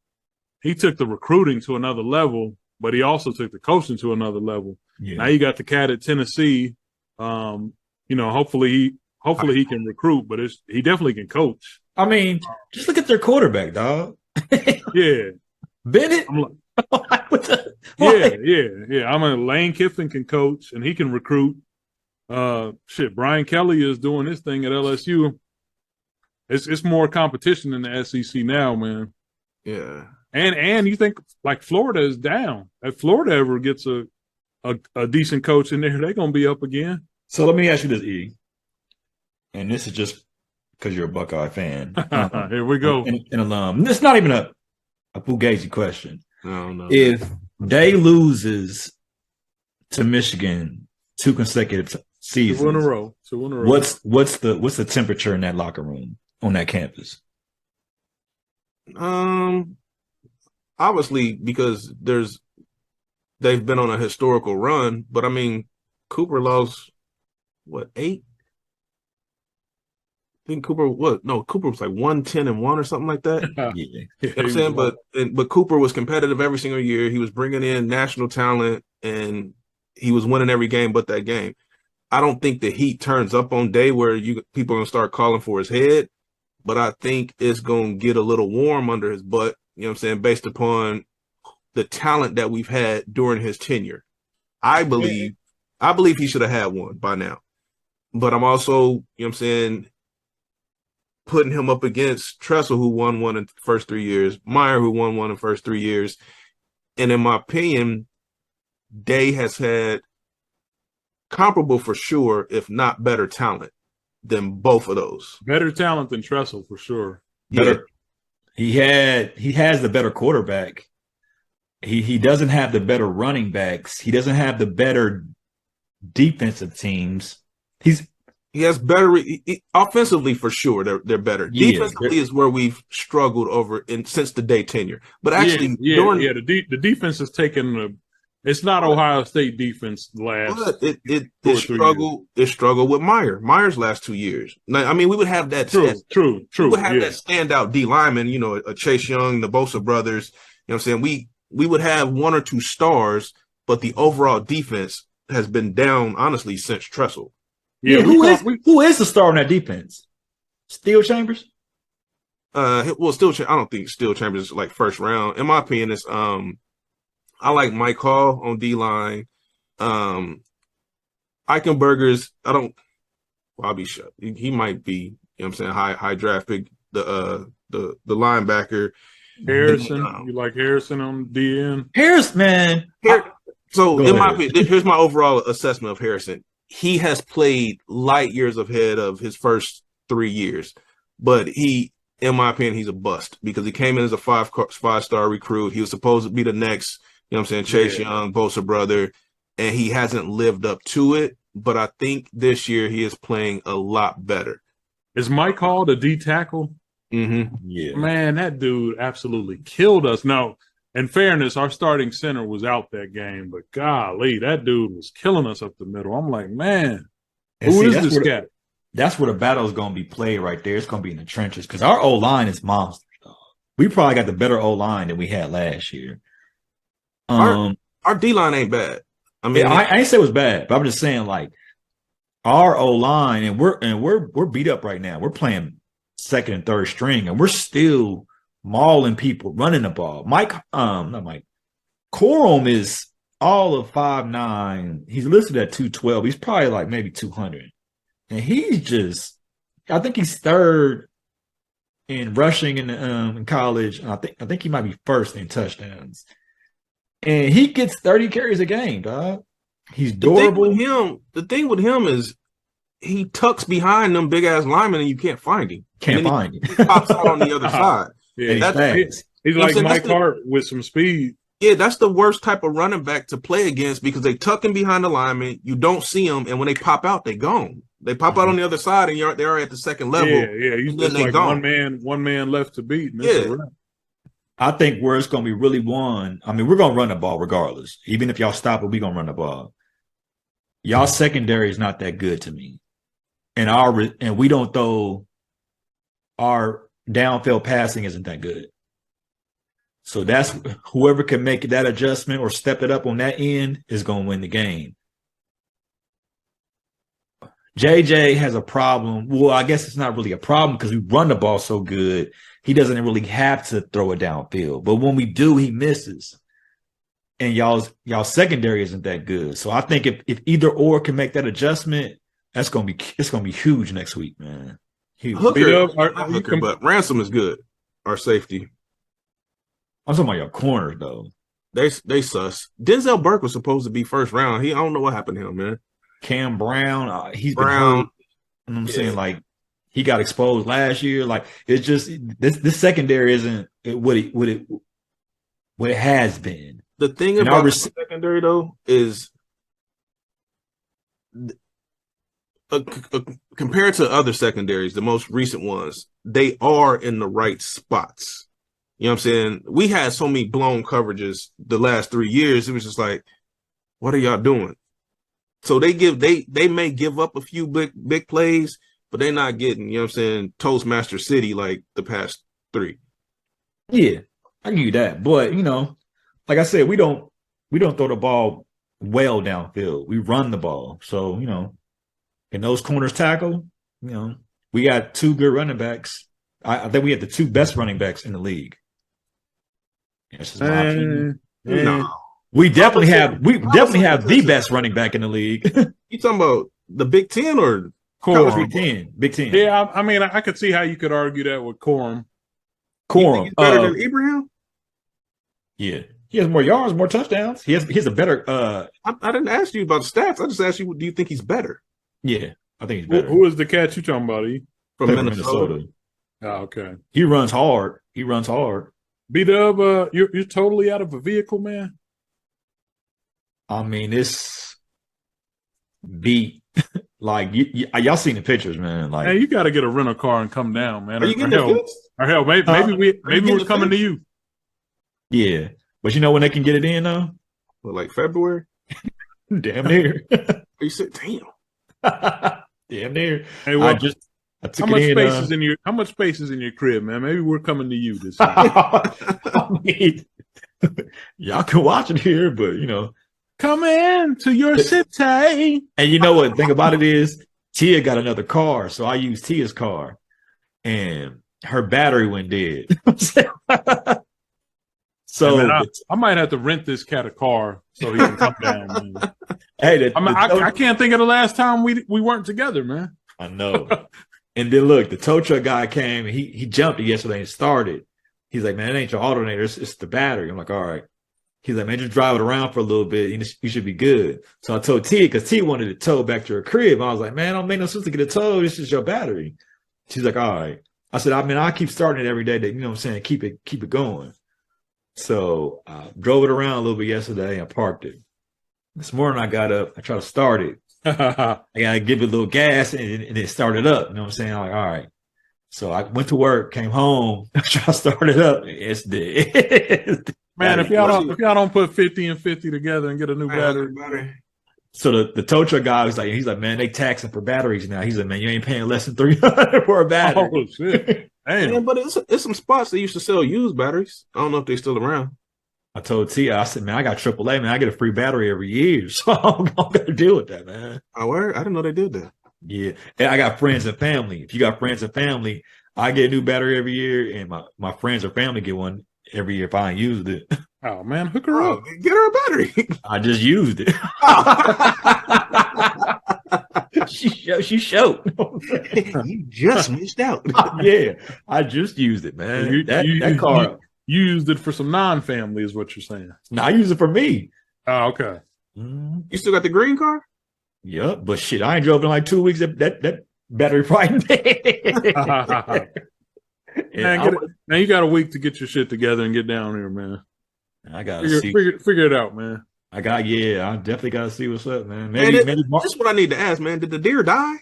recruiting to another level, but he also took the coaching to another level. Yeah. Now you got the cat at Tennessee. Hopefully he can recruit, but he definitely can coach. I mean, just look at their quarterback, dog. Yeah. Bennett. Yeah. I mean, Lane Kiffin can coach and he can recruit. Brian Kelly is doing his thing at LSU. It's more competition in the SEC now, man. Yeah. And you think like Florida is down. If Florida ever gets a decent coach in there, they're gonna be up again. So let me ask you this, E. And this is just because you're a Buckeye fan. Here we go. An alum. It's not even a Fugazi question. No. If Day loses to Michigan 2 consecutive seasons, 2 in a row. What's the temperature in that locker room on that campus? Obviously, because they've been on a historical run, but I mean, Cooper lost 8? I think Cooper was like 110-1 or something like that. Yeah. You know what I'm saying? But Cooper was competitive every single year. He was bringing in national talent and he was winning every game but that game. I don't think the heat turns up on Day where people are going to start calling for his head, but I think it's going to get a little warm under his butt, you know what I'm saying, based upon the talent that we've had during his tenure. I believe he should have had one by now. But I'm also, you know what I'm saying, putting him up against Tressel, who won one in the first 3 years, Meyer, who won one in the first 3 years. And in my opinion, Day has had comparable for sure, if not better talent than both of those. Better talent than Tressel for sure. Better. Yeah. He has the better quarterback. He doesn't have the better running backs. He doesn't have the better defensive teams. He has better offensively for sure. They're better. Yeah, defensively is where we've struggled since the Day tenure. But actually, the defense has taken it's not Ohio State defense last. But it struggled with Meyer. Meyer's last 2 years. Now, I mean, we would have that. True. We would have that standout D lineman. You know, a Chase Young, the Bosa brothers. You know what I'm saying? We would have 1 or 2 stars, but the overall defense has been down honestly since Tressel. Yeah, who is the star on that defense? Steel Chambers? I don't think Steel Chambers is like first round. In my opinion, it's I like Mike Hall on D line. Eichenberger's I'll be shut. He might be, you know what I'm saying, high draft pick, the linebacker. Harrison, you like Harrison on DN? Harris, man. So in my opinion, here's my overall assessment of Harrison. He has played light years ahead of his first 3 years, but in my opinion, he's a bust because he came in as a five-star recruit. He was supposed to be the next, you know what I'm saying, Chase Young, Bosa brother, and he hasn't lived up to it. But I think this year he is playing a lot better. Is Mike Hall the D tackle? Mm-hmm. Yeah. Man, that dude absolutely killed us. Now, in fairness, our starting center was out that game, but golly, that dude was killing us up the middle. I'm like, man, who is this guy? That's where the battle is going to be played right there. It's going to be in the trenches because our O-line is monsters. We probably got the better O-line than we had last year. Our D-line ain't bad. I mean, I ain't say it was bad, but I'm just saying like our O-line and we're beat up right now. We're playing second and third string, and we're still mauling people, running the ball. Corum is all of 5'9". He's listed at 212. He's probably like maybe 200. And I think he's third in rushing in college. I think he might be first in touchdowns. And he gets 30 carries a game, dog. He's durable. The thing with him is he tucks behind them big ass linemen and you can't find him. Can't find him. He pops out on the other side. Yeah, he's like Mike Hart with some speed. Yeah, that's the worst type of running back to play against because they tuck him behind the lineman. You don't see them, and when they pop out, they gone. They pop out on the other side, and they're at the second level. Yeah. He's just like one man left to beat. I think where it's going to be really won. I mean, we're going to run the ball regardless. Even if y'all stop it, we're going to run the ball. y'all secondary is not that good to me, and we don't throw our downfield passing isn't that good. So that's whoever can make that adjustment or step it up on that end is going to win the game. JJ has a problem. Well, I guess it's not really a problem because we run the ball so good. He doesn't really have to throw it downfield. But when we do, he misses. And y'all secondary isn't that good. So I think if either or can make that adjustment, it's gonna be huge next week, man. Huge. Hooker, but Ransom is good. Our safety. I'm talking about your corners though. They sus. Denzel Burke was supposed to be first round. I don't know what happened to him, man. Cam Brown, he's been hurt. You know what I'm saying? Like he got exposed last year. Like it's just this secondary isn't what it has been. The thing about the secondary though is compared to other secondaries, the most recent ones, they are in the right spots. You know what I'm saying? We had so many blown coverages the last 3 years. It was just like, what are y'all doing? So they may give up a few big plays, but they're not getting, you know what I'm saying, Toastmaster City like the past 3. Yeah, I give you that. But, you know, like I said, we don't throw the ball well downfield. We run the ball. So, you know, can those corners tackle? You know, we got 2 good running backs. I think we have the 2 best running backs in the league. That's just my opinion. No. We definitely have the best running back in the league. You talking about the Big Ten or Corum? Big Ten. Yeah, I mean, I could see how you could argue that with Corum. He's better than Abraham? Yeah. He has more yards, more touchdowns. He has a better I didn't ask you about stats. I just asked you, do you think he's better? Yeah, I think he's better. Who is the cat you talking about? From Minnesota. Oh, okay. He runs hard. B-Dub, you're totally out of a vehicle, man. I mean, it's beat. Like y'all seen the pictures, man. Like, hey, you got to get a rental car and come down, man. Are you getting the hell, maybe we're coming to you. Yeah, but you know when they can get it in though? Well, like February. Damn near. You said, damn. Damn near. Hey, well, I took how much space is in your crib, man? Maybe we're coming to you this time. I mean, y'all can watch it here, but you know. Come in to your city. And you know what? The thing about it is, Tia got another car, so I used Tia's car, and her battery went dead. So hey man, I might have to rent this cat a car so he can come down. Man. Hey, I can't think of the last time we weren't together, man. I know. And then look, the tow truck guy came and he jumped it yesterday and started. He's like, man, it ain't your alternator, it's the battery. I'm like, all right. He's like, man, just drive it around for a little bit. You should be good. So I told T, because T wanted to tow back to her crib. I was like, man, don't make no sense to get a tow. This is your battery. She's like, all right. I said, I mean, I keep starting it every day to, you know what I'm saying, keep it going. So I drove it around a little bit yesterday and parked it. This morning I got up, I tried to start it. I gotta give it a little gas and it started up. You know what I'm saying? I'm like, all right. So I went to work, came home, tried to start it up. It's dead. Man, if y'all don't put 50 and 50 together and get a new battery. So the tow truck guy was like, he's like, man, they taxing for batteries now. He's like, man, you ain't paying less than $300 for a battery. Oh shit! Damn. Man, but it's some spots that used to sell used batteries. I don't know if they're still around. I told Tia, I said, man, I got AAA, man. I get a free battery every year, so I'm gonna deal with that, man. Oh, word? I didn't know they did that. Yeah, and I got friends and family. If you got friends and family, I get a new battery every year, and my friends or family get one every year if I ain't used it. Oh man, hook her up. Get her a battery. I just used it. She showed. You just missed out. Yeah, I just used it, man. That car. You used it for some non-family, is what you're saying. No, I use it for me. Oh, okay. You still got the green car? Yep, but shit, I ain't drove in like 2 weeks. That battery probably dead. Man, you got a week to get your shit together and get down here, man. I gotta figure it out, man. I definitely gotta see what's up, man. Maybe this is what I need to ask, man. Did the deer die?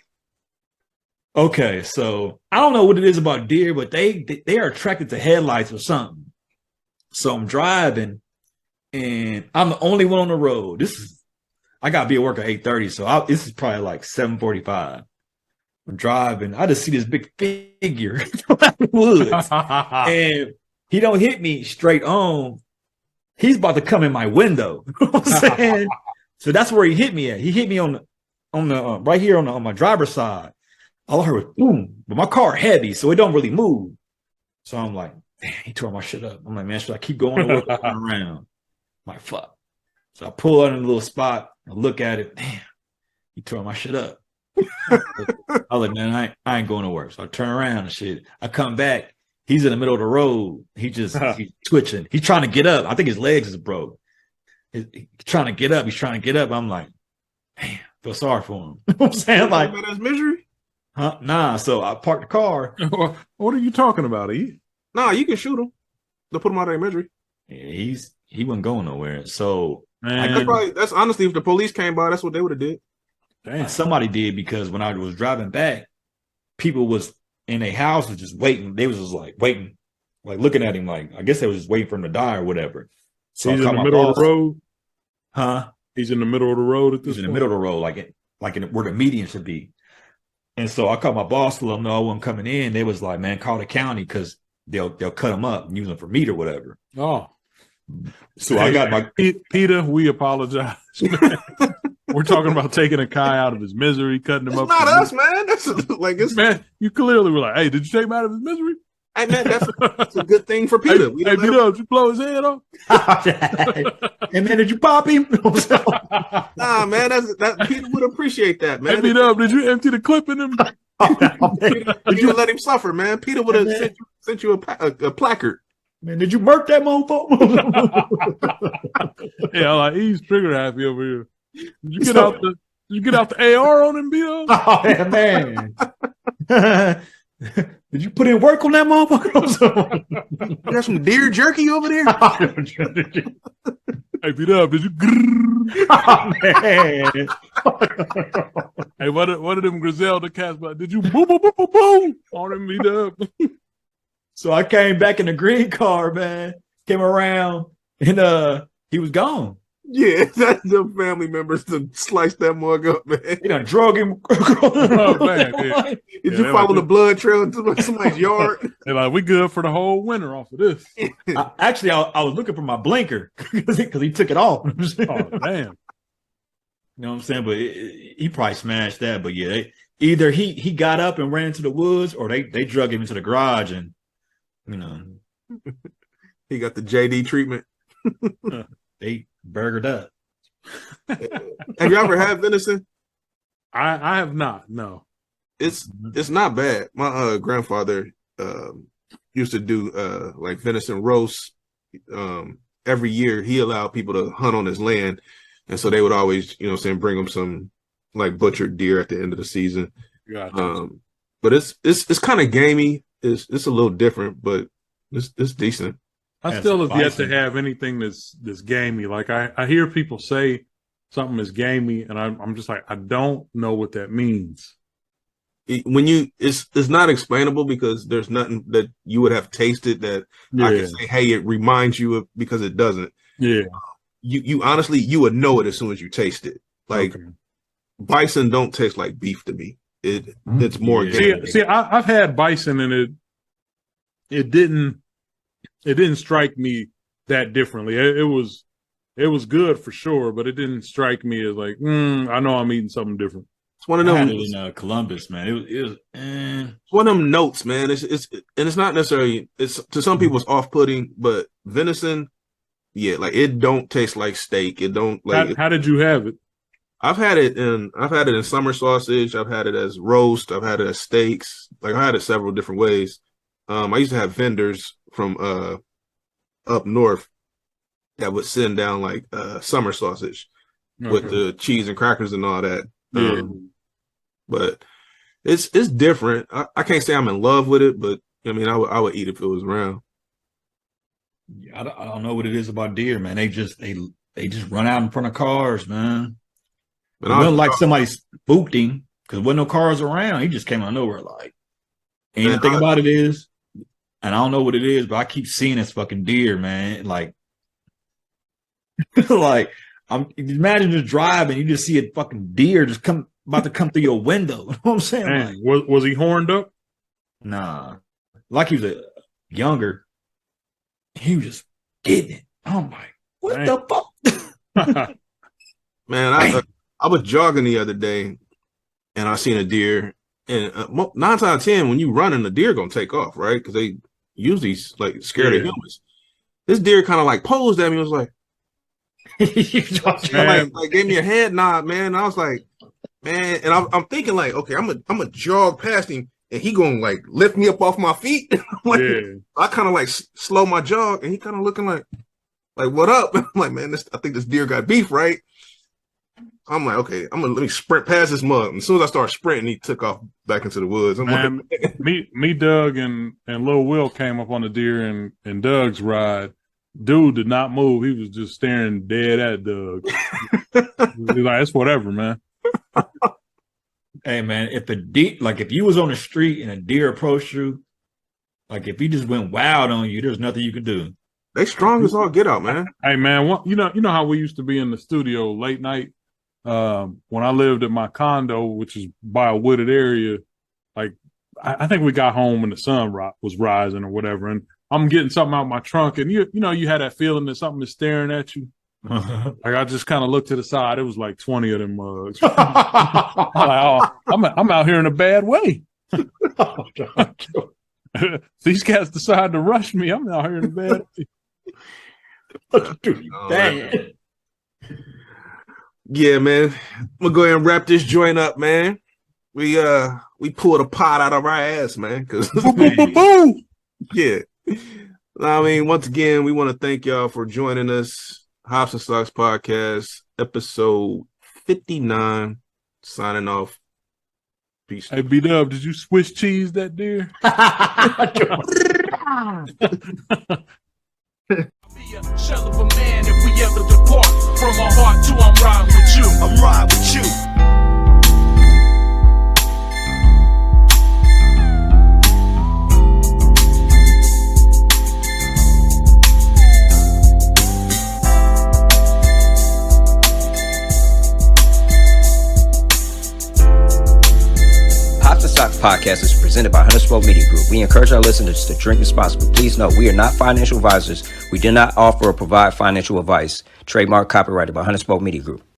Okay, so I don't know what it is about deer, but they are attracted to headlights or something. So I'm driving, and I'm the only one on the road. I got to be at work at 8:30. So this is probably like 7:45. I'm driving. I just see this big figure out the woods. And he don't hit me straight on. He's about to come in my window. You know what I'm saying? So that's where he hit me at. He hit me on the right here on my driver's side. All I heard was boom, but my car heavy, so it don't really move. So I'm like, damn, he tore my shit up. I'm like, man, should I keep going to work or turn around? I'm like, fuck. So I pull out in a little spot, I look at it, damn, he tore my shit up. I was like, man, I ain't going to work. So I turn around and shit. I come back. He's in the middle of the road. He's twitching. He's trying to get up. I think his legs is broke. He's trying to get up. He's trying to get up. I'm like, damn, feel sorry for him. You know what I'm saying? Like, about his misery? Huh? Nah. So I parked the car. What are you talking about, E? Nah, you can shoot him. They'll put him out of their misery. Yeah, he wasn't going nowhere. So that's honestly, if the police came by, that's what they would have did. Damn. Somebody did, because when I was driving back, people was in a house was just waiting. They was just like waiting, like looking at him, like I guess they was just waiting for him to die or whatever. So he's in the middle of the road. Huh? He's in the middle of the road at this. He's in the middle of the road, like where the median should be. And so I called my boss to let them know I wasn't coming in. They was like, man, call the county because they'll cut him up and use him for meat or whatever. Oh, so I got my Peter. We apologize. We're talking about taking a guy out of his misery, cutting him up. Not us, man. That's like it's man. You clearly were like, "Hey, did you take him out of his misery?" Hey, man, that's a good thing for Peter. Hey, Peter, did you blow his head off? And man, did you pop him? Nah, man, that Peter would appreciate that, man. Hey, Peter, did you empty the clip in him? Did you let him suffer, man? Peter would have sent you a placard. Man, did you murk that motherfucker? Yeah, like he's trigger happy over here. Did you get out the AR on him, Peter? Oh yeah, man. Did you put in work on that motherfucker? You got some deer jerky over there? Hey, Peter, did you? Oh, man. Hey, what of them Griselda cats? Did you boom, boom, boom, boom, boom on him, Peter? So I came back in the green car, man. Came around and he was gone. Yeah, that's the family members to slice that mug up, man. They done drug him. Oh, man, yeah. Did you follow the blood trail into somebody's yard? They're like, we good for the whole winter off of this. I was looking for my blinker because he took it off. Oh, damn. You know what I'm saying? But he probably smashed that. But yeah, either he got up and ran into the woods, or they drug him into the garage and, you know. He got the JD treatment. They burgered up. Have you ever had venison? I have not. No, it's not bad. My grandfather used to do like venison roasts. Every year he allowed people to hunt on his land, and so they would always, bring him some like butchered deer at the end of the season. Gotcha. But it's kind of gamey. It's a little different, but it's decent. I still have yet to have anything that's gamey. Like I hear people say something is gamey, and I'm just like, I don't know what that means. It's not explainable because there's nothing that you would have tasted that I can say, hey, it reminds you of, because it doesn't. Yeah. You honestly, you would know it as soon as you taste it. Like bison don't taste like beef to me. It's more gamey. See, I've had bison and it didn't strike me that differently. It was good for sure, but it didn't strike me as like, I know I'm eating something different. It's one of them. I had it in Columbus, man. It was It's one of them notes, man. It's not necessarily. It's to some people it's off-putting, but venison, yeah, like it don't taste like steak. It don't like. How did you have it? I've had it in summer sausage. I've had it as roast. I've had it as steaks. Like I had it several different ways. I used to have vendors from up north that would send down like summer sausage with the cheese and crackers and all that. But it's different. I can't say I'm in love with it, but I mean I would eat it if it was around. I don't know what it is about deer, man. They just run out in front of cars, man. But it wasn't like somebody spooked him because wasn't no cars around. He just came out of nowhere. Like, and the thing about it is, and I don't know what it is, but I keep seeing this fucking deer, man. Like, like Imagine just driving, you just see a fucking deer just about to come through your window. You know what I'm saying? Man, was he horned up? Nah, like he was younger. He was just getting it. I'm like, what the fuck? Man, I was jogging the other day, and I seen a deer. And 9 times out of 10, when you running, the deer gonna take off, right? Because they usually like scared of humans. This deer kind of like posed at me. Was like, like gave me a head nod, man. And I was like, man, and I'm thinking like, okay, I'm a jog past him, and he gonna like lift me up off my feet. Like, I kind of like slow my jog, and he kind of looking like what up? I'm like, man, I think this deer got beef, right? I'm like, okay, let me sprint past this mug. And as soon as I start sprinting, he took off back into the woods. I'm man, like, me, Doug, and Lil Will came up on the deer and Doug's ride. Dude did not move. He was just staring dead at Doug. He's like, it's whatever, man. Hey, man, if you was on the street and a deer approached you, like if he just went wild on you, there's nothing you could do. They strong as all get out, man. Hey, man, you know how we used to be in the studio late night when I lived at my condo, which is by a wooded area. Like I think we got home when the sun was rising or whatever, and I'm getting something out of my trunk, and you had that feeling that something is staring at you. Like I just kind of looked to the side. It was like 20 of them mugs. I'm out here in a bad way. These cats decide to rush me. I'm out here in a bad way. Bad. Yeah, man. We'll go ahead and wrap this joint up, man. We pulled a pot out of our ass, man. Cause yeah. I mean, once again, we want to thank y'all for joining us. Hops and Stocks Podcast, episode 59. Signing off. Peace. Hey, B-Dub, did you Swiss cheese that deer? Be a shell of a man if we ever depart from my heart to I'm riding with you. I'm riding with you. Podcast is presented by H&S Media Group. We encourage our listeners to drink responsibly. Please note, we are not financial advisors. We do not offer or provide financial advice. Trademark copyrighted by H&S Media Group.